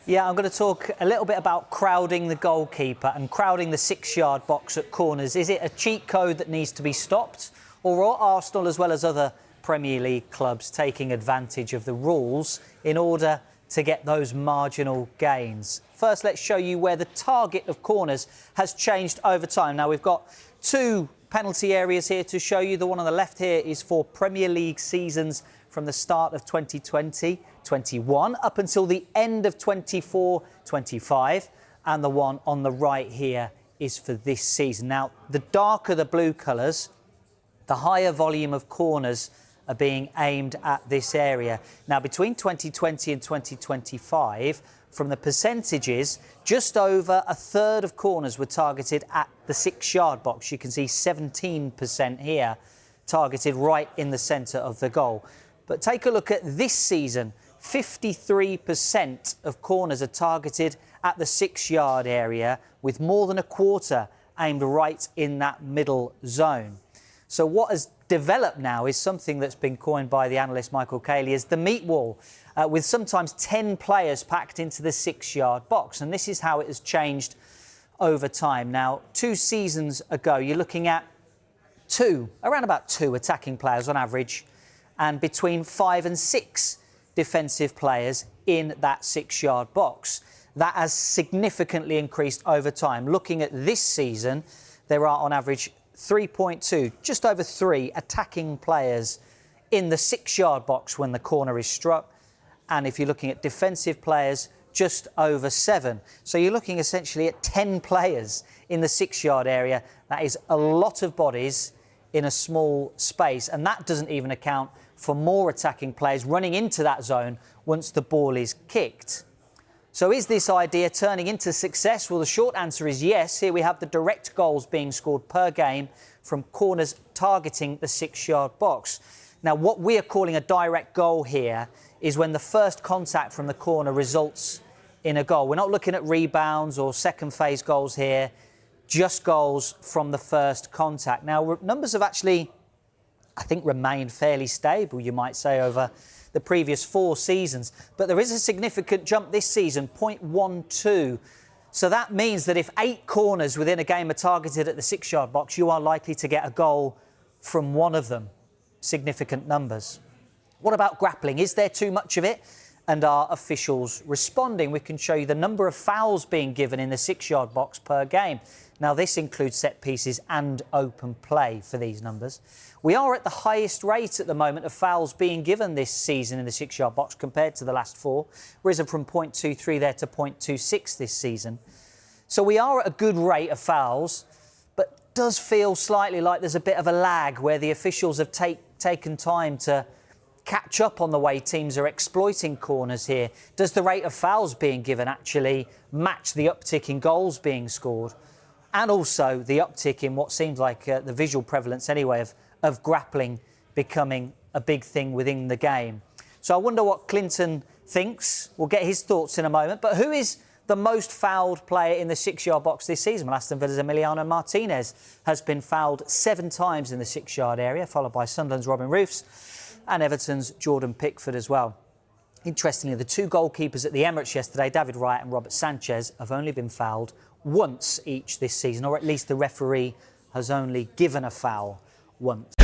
Yeah, I'm going to talk a little bit about crowding the goalkeeper and crowding the 6-yard box at corners. Is it a cheat code that needs to be stopped, or are Arsenal, as well as other Premier League clubs, taking advantage of the rules in order to get those marginal gains? First, let's show you where the target of corners has changed over time. Now, we've got two penalty areas here to show you. The one on the left here is for Premier League seasons from the start of 2020-21 up until the end of 24-25, and the one on the right here is for this season. Now, the darker the blue colours, the higher volume of corners are being aimed at this area. Now, between 2020 and 2025, from the percentages, just over a third of corners were targeted at the 6-yard box. You can see 17% here targeted right in the centre of the goal. But take a look at this season. 53% of corners are targeted at the 6-yard area, with more than a quarter aimed right in that middle zone. So what has developed now is something that's been coined by the analyst Michael Cayley as the meat wall, with sometimes 10 players packed into the 6-yard box. And this is how it has changed over time. Now, 2 seasons ago, you're looking at around about two attacking players on average, and between 5 and 6 defensive players in that 6-yard box. That has significantly increased over time. Looking at this season, there are on average 3.2, just over 3 attacking players in the 6-yard box when the corner is struck. And if you're looking at defensive players, just over 7. So you're looking essentially at 10 players in the 6-yard area. That is a lot of bodies in a small space, and that doesn't even account for more attacking players running into that zone once the ball is kicked. So is this idea turning into success? Well, the short answer is yes. Here we have the direct goals being scored per game from corners targeting the 6-yard box. Now, what we are calling a direct goal here is when the first contact from the corner results in a goal. We're not looking at rebounds or second phase goals here, just goals from the first contact. Now, numbers have actually, I think, remained fairly stable, you might say, over the previous 4 seasons. But there is a significant jump this season, 0.12. So that means that if 8 corners within a game are targeted at the 6-yard box, you are likely to get a goal from one of them. Significant numbers. What about grappling? Is there too much of it? And are officials responding? We can show you the number of fouls being given in the 6-yard box per game. Now, this includes set pieces and open play for these numbers. We are at the highest rate at the moment of fouls being given this season in the 6-yard box compared to the last 4, risen from 0.23 there to 0.26 this season. So we are at a good rate of fouls, but it does feel slightly like there's a bit of a lag where the officials have taken time to catch up on the way teams are exploiting corners here. Does the rate of fouls being given actually match the uptick in goals being scored? And also the uptick in what seems like the visual prevalence anyway of grappling becoming a big thing within the game. So I wonder what Clinton thinks. We'll get his thoughts in a moment. But who is the most fouled player in the 6-yard box this season? Well, Aston Villa's Emiliano Martinez has been fouled 7 times in the 6-yard area, followed by Sunderland's Robin Roofs and Everton's Jordan Pickford as well. Interestingly, the 2 goalkeepers at the Emirates yesterday, David Wright and Robert Sanchez, have only been fouled once each this season, or at least the referee has only given a foul once.